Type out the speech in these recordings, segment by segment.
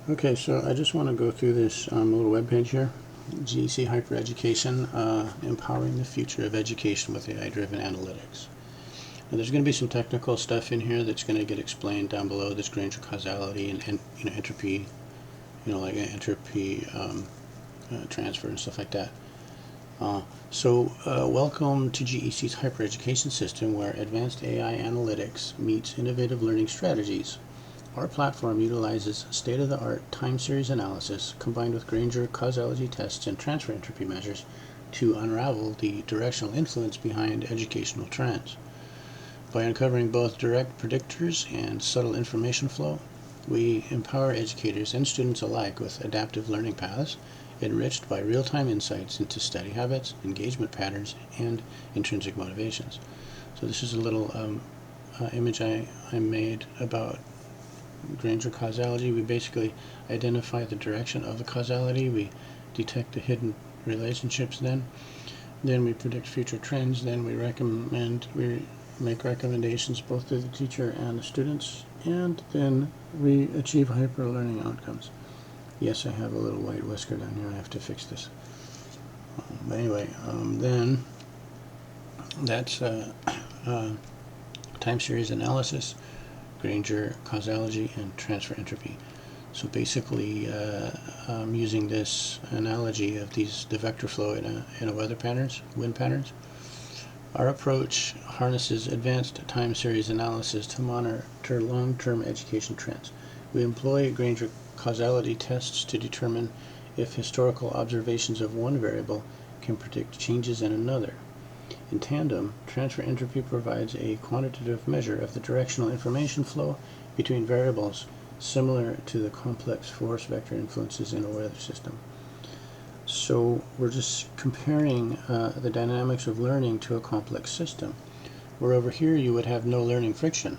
Okay, so I just want to go through this little webpage here, GEC Hyper Education, empowering the future of education with AI-driven analytics. Now, there's going to be some technical stuff in here that's going to get explained down below. This Granger causality and entropy, like entropy transfer and stuff like that. Welcome to GEC's Hyper Education system, where advanced AI analytics meets innovative learning strategies. Our platform utilizes state-of-the-art time series analysis combined with Granger causality tests and transfer entropy measures to unravel the directional influence behind educational trends. By uncovering both direct predictors and subtle information flow, we empower educators and students alike with adaptive learning paths enriched by real-time insights into study habits, engagement patterns, and intrinsic motivations. So this is a little image I made about Granger causality. We basically identify the direction of the causality. We detect the hidden relationships. Then we predict future trends. Then we make recommendations both to the teacher and the students, and then we achieve hyper learning outcomes. Yes, I have a little white whisker down here. I have to fix this. But anyway, then that's time series analysis, Granger causality, and transfer entropy. So basically, using this analogy of the vector flow in a wind patterns, our approach harnesses advanced time series analysis to monitor long-term education trends. We employ Granger causality tests to determine if historical observations of one variable can predict changes in another. In tandem, transfer entropy provides a quantitative measure of the directional information flow between variables, similar to the complex force vector influences in a weather system. So we're just comparing the dynamics of learning to a complex system, where over here you would have no learning friction,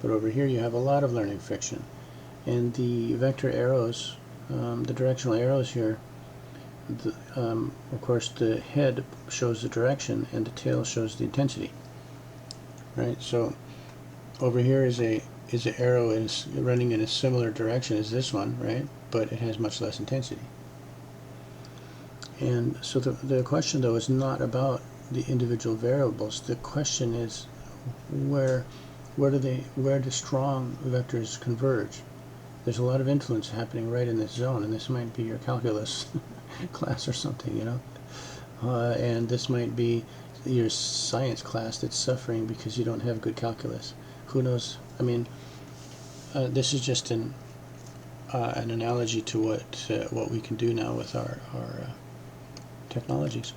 but over here you have a lot of learning friction. And the vector arrows, the directional arrows here, of course the head shows the direction and the tail shows the intensity, right? So over here is an arrow is running in a similar direction as this one, right? But it has much less intensity. And so the question though is not about the individual variables. The question is where do strong vectors converge? There's a lot of influence happening right in this zone, and this might be your calculus class or something, and this might be your science class that's suffering because you don't have good calculus. Who knows? I mean, this is just an analogy to what we can do now with our technologies.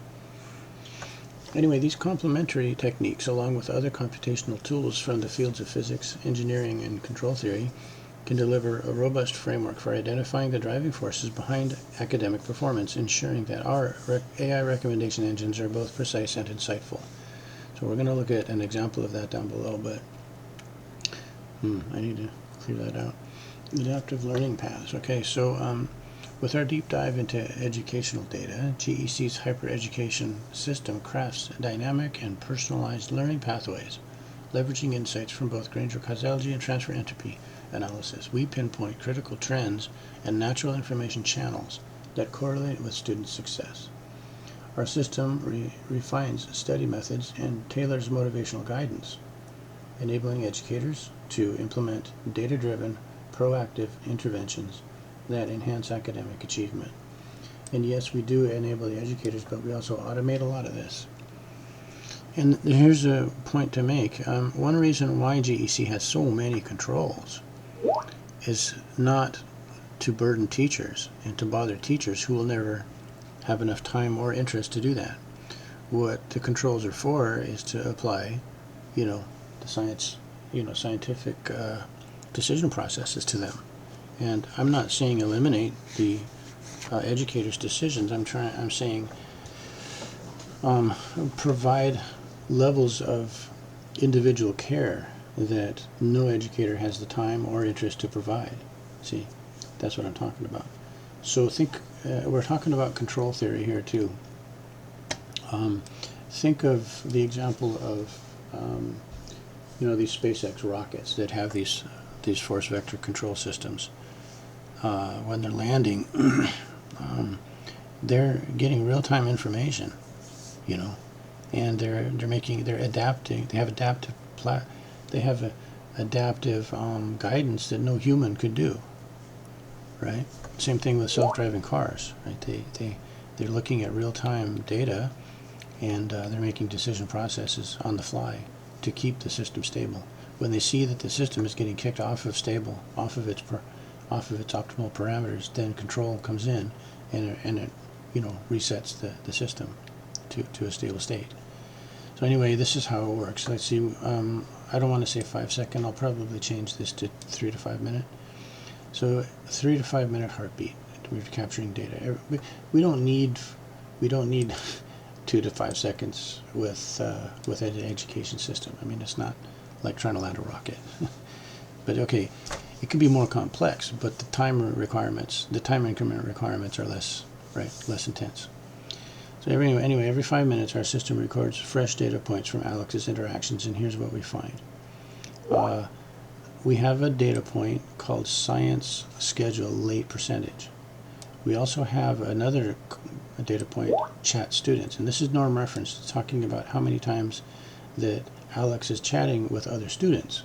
Anyway, these complementary techniques, along with other computational tools from the fields of physics, engineering, and control theory, can deliver a robust framework for identifying the driving forces behind academic performance, ensuring that our AI recommendation engines are both precise and insightful. So we're going to look at an example of that down below, but I need to clear that out. Adaptive learning paths. Okay, so with our deep dive into educational data, GEC's Hyper Education system crafts dynamic and personalized learning pathways, leveraging insights from both Granger causality and transfer entropy analysis. We pinpoint critical trends and natural information channels that correlate with student success. Our system refines study methods and tailors motivational guidance, enabling educators to implement data-driven, proactive interventions that enhance academic achievement. And yes, we do enable the educators, but we also automate a lot of this. And here's a point to make. One reason why GEC has so many controls is not to burden teachers and to bother teachers who will never have enough time or interest to do that. What the controls are for is to apply, the scientific decision processes to them. And I'm not saying eliminate the educators' decisions. I'm saying provide levels of individual care that no educator has the time or interest to provide. See, that's what I'm talking about. So we're talking about control theory here too. Think of the example of these SpaceX rockets that have these force vector control systems. when they're landing, they're getting real-time information, you know, and they're adapting. They have adaptive guidance that no human could do, right? Same thing with self-driving cars, right? They're looking at real-time data, and they're making decision processes on the fly to keep the system stable. When they see that the system is getting kicked off of its optimal parameters, then control comes in, and it resets the system to a stable state. So anyway, this is how it works. Let's see. I don't want to say 5 second. I'll probably change this to 3 to 5 minute. So 3 to 5 minute heartbeat. We're capturing data. We don't need 2 to 5 seconds with an education system. I mean, it's not like trying to land a rocket. But okay, it can be more complex, but the time increment requirements are less intense. So anyway, every 5 minutes our system records fresh data points from Alex's interactions, and here's what we find. We have a data point called science schedule late percentage. We also have another data point, chat students, and this is norm reference. It's talking about how many times that Alex is chatting with other students.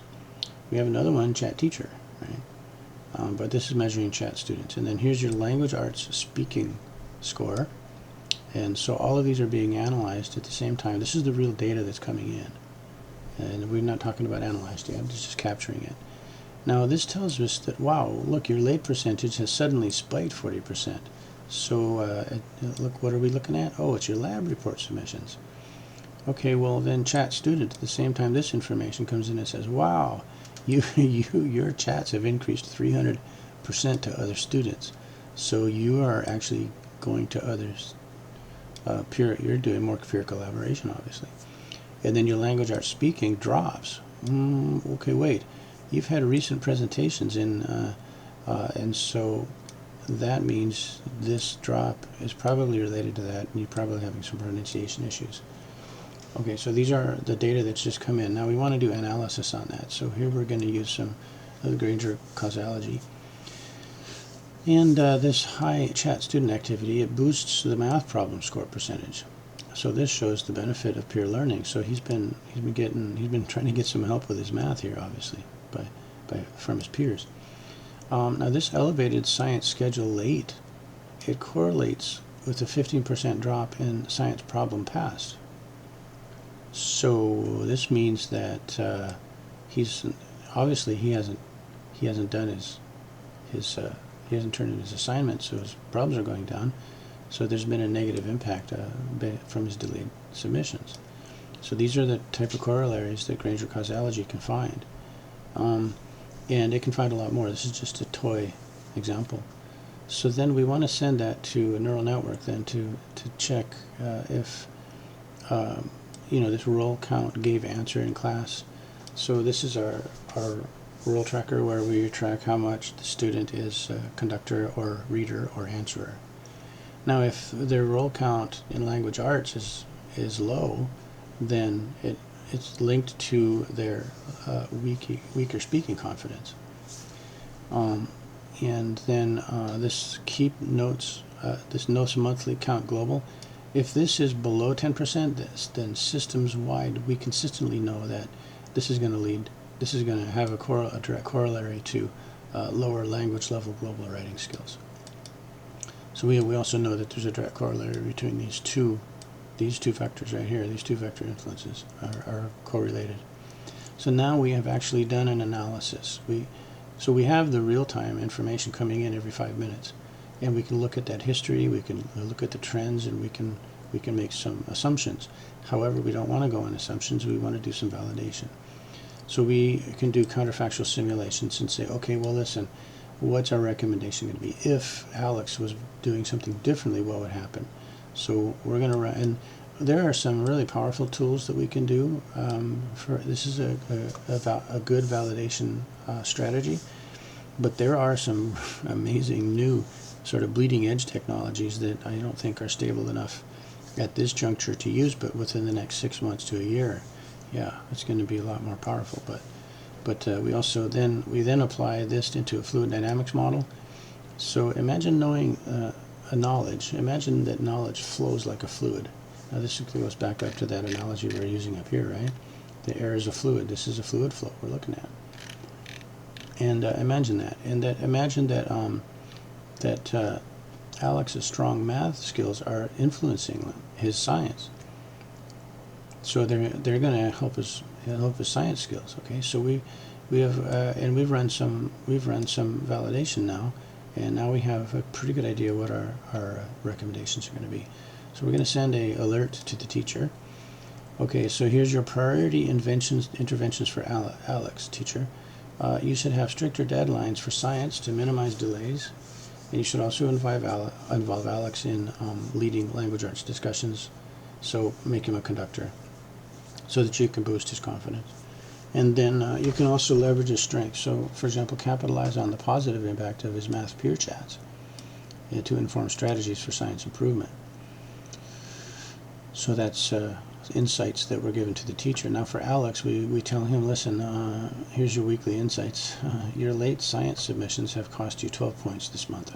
We have another one, chat teacher, right? But this is measuring chat students. And then here's your language arts speaking score. And so all of these are being analyzed at the same time. This is the real data that's coming in. And we're not talking about analyzed yet, it's just capturing it. Now this tells us that, wow, look, your late percentage has suddenly spiked 40%. So look, what are we looking at? Oh, it's your lab report submissions. Okay, well then chat student, at the same time this information comes in and says, wow, your chats have increased 300% to other students. So you are actually going to others. You're doing more peer collaboration, obviously. And then your language arts speaking drops. Okay, wait. You've had recent presentations in, and so that means this drop is probably related to that, and you're probably having some pronunciation issues. Okay, so these are the data that's just come in. Now we want to do analysis on that. So here we're going to use some of the Granger causalogy. And this high chat student activity, it boosts the math problem score percentage. So this shows the benefit of peer learning. So he's been trying to get some help with his math here, obviously, from his peers. Now this elevated science schedule late, it correlates with a 15% drop in science problem passed. So this means that he hasn't done he hasn't turned in his assignment, so his problems are going down. So there's been a negative impact from his delayed submissions. So these are the type of corollaries that Granger causalogy can find. And it can find a lot more. This is just a toy example. So then we want to send that to a neural network then to check if this roll count gave answer in class. So this is our roll tracker where we track how much the student is conductor or reader or answerer. Now if their roll count in language arts is low, then it's linked to their weaker speaking confidence. And then this keep notes, this notes monthly count global, if this is below 10%, then systems wide we consistently know that this is going to have a direct corollary to lower language level global writing skills. So we also know that there's a direct corollary between these two vectors right here. These two vector influences are correlated. So now we have actually done an analysis. So we have the real-time information coming in every 5 minutes, and we can look at that history. We can look at the trends, and we can make some assumptions. However, we don't want to go on assumptions. We want to do some validation. So we can do counterfactual simulations and say, okay, well, listen, what's our recommendation going to be? If Alex was doing something differently, what would happen? So we're going to run, and there are some really powerful tools that we can do. This is a good validation strategy, but there are some amazing new sort of bleeding edge technologies that I don't think are stable enough at this juncture to use, but within the next 6 months to a year, yeah, it's going to be a lot more powerful. But we also then apply this into a fluid dynamics model, So imagine knowing a knowledge. Imagine that knowledge flows like a fluid. Now this goes back up to that analogy we're using up here, right? The air is a fluid. This is a fluid flow we're looking at. And imagine that. And imagine that Alex's strong math skills are influencing his science. So they're going to help his science skills. Okay, so we have and we've run some validation now, and now we have a pretty good idea what our recommendations are going to be. So we're going to send a alert to the teacher. Okay, so here's your priority interventions for Alex, teacher. You should have stricter deadlines for science to minimize delays, and you should also involve Alex in leading language arts discussions, so make him a conductor, so that you can boost his confidence. And then you can also leverage his strengths. So, for example, capitalize on the positive impact of his math peer chats to inform strategies for science improvement. So that's insights that were given to the teacher. Now for Alex, we tell him, listen, here's your weekly insights. Your late science submissions have cost you 12 points this month,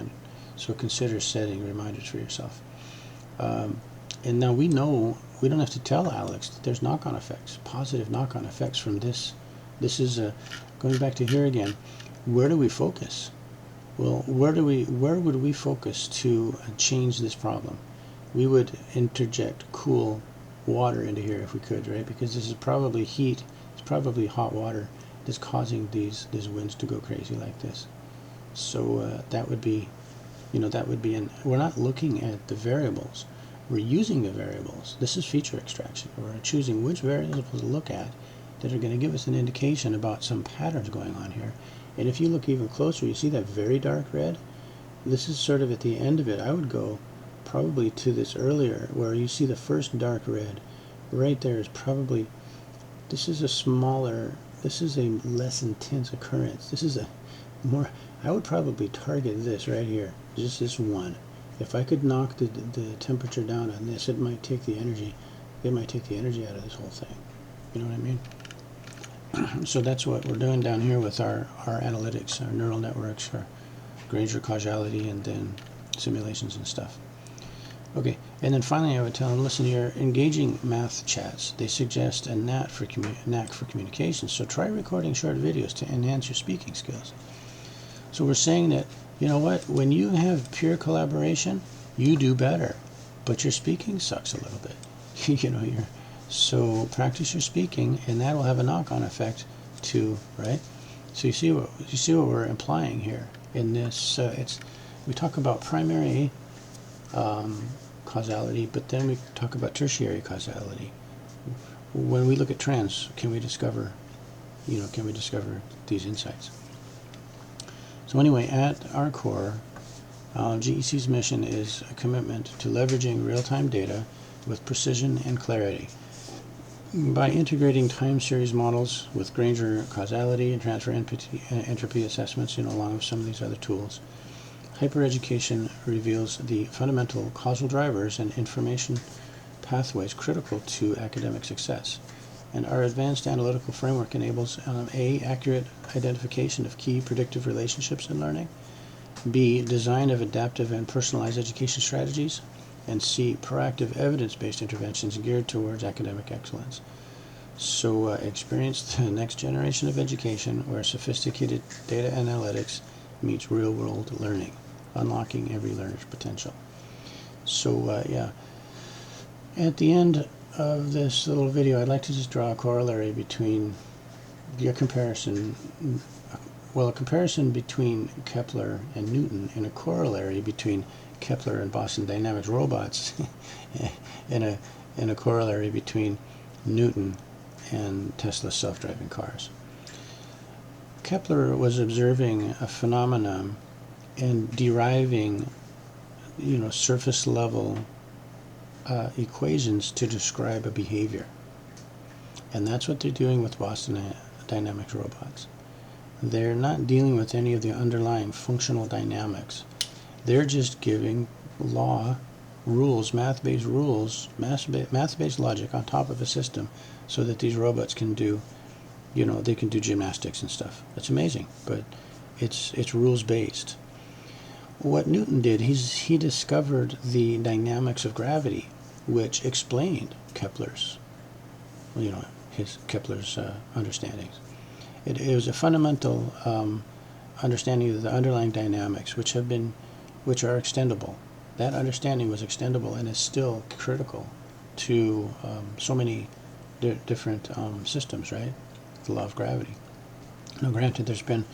so consider setting reminders for yourself. And now we know we don't have to tell Alex that there's knock-on effects, positive knock-on effects from this. This is going back to here again. Where do we focus? Well, where would we focus to change this problem? We would interject cool water into here if we could, right? Because this is probably heat, it's probably hot water that's causing these winds to go crazy like this. So that would be, we're not looking at the variables, we're using the variables. This is feature extraction. We're choosing which variables to look at that are going to give us an indication about some patterns going on here. And if you look even closer, you see that very dark red? This is sort of at the end of it. I would go probably to this earlier where you see the first dark red. Right there is probably, this is a less intense occurrence. This is a more, I would probably target this right here, just this one. If I could knock the temperature down on this, it might take the energy out of this whole thing. You know what I mean? So that's what we're doing down here with our analytics, our neural networks, our Granger causality, and then simulations and stuff. Okay, and then finally I would tell them, listen, you're engaging math chats. They suggest a knack for communication, so try recording short videos to enhance your speaking skills. So we're saying that, you know what, when you have peer collaboration, you do better, but your speaking sucks a little bit. So practice your speaking, and that will have a knock-on effect too, right? So you see what we're implying here in this. We talk about primary causality, but then we talk about tertiary causality. When we look at trends, can we discover these insights? So anyway, at our core, GEC's mission is a commitment to leveraging real-time data with precision and clarity. By integrating time series models with Granger causality and transfer entropy assessments, along with some of these other tools, Hyper Education reveals the fundamental causal drivers and information pathways critical to academic success. And our advanced analytical framework enables A, accurate identification of key predictive relationships in learning, B, design of adaptive and personalized education strategies, and C, proactive evidence-based interventions geared towards academic excellence. So experience the next generation of education where sophisticated data analytics meets real-world learning, unlocking every learner's potential. So yeah, at the end of this little video, I'd like to just draw a corollary between a comparison between Kepler and Newton, and a corollary between Kepler and Boston Dynamics robots, and a corollary between Newton and Tesla's self-driving cars. Kepler was observing a phenomenon and deriving, surface level equations to describe a behavior. And that's what they're doing with Boston Dynamics robots. They're not dealing with any of the underlying functional dynamics. They're just giving rules, math-based logic on top of a system so that these robots can do, they can do gymnastics and stuff. That's amazing, but it's rules-based. what Newton did, he discovered the dynamics of gravity, which explained Kepler's understandings. It was a fundamental understanding of the underlying dynamics, which are extendable. That understanding was extendable and is still critical to so many different systems, right? The law of gravity. Now, granted, there's been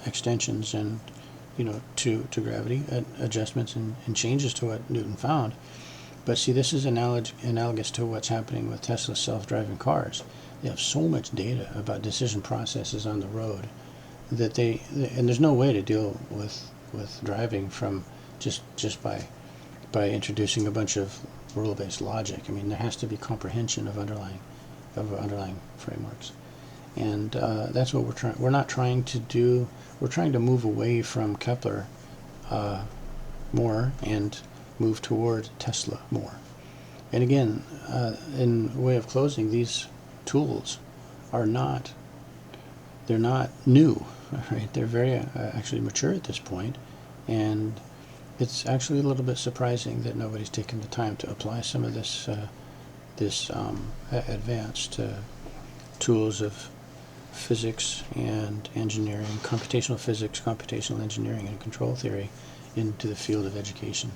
extensions and to gravity, adjustments and changes to what Newton found. But see, this is analogous to what's happening with Tesla's self-driving cars. They have so much data about decision processes on the road that and there's no way to deal with driving from just by introducing a bunch of rule-based logic. I mean, there has to be comprehension of underlying frameworks, and that's what we're not trying to do. We're trying to move away from Kepler more and move toward Tesla more. And again, in way of closing, these tools are not new, right? They're very actually mature at this point, and it's actually a little bit surprising that nobody's taken the time to apply some of this advanced tools of physics and engineering, computational physics, computational engineering, and control theory into the field of education.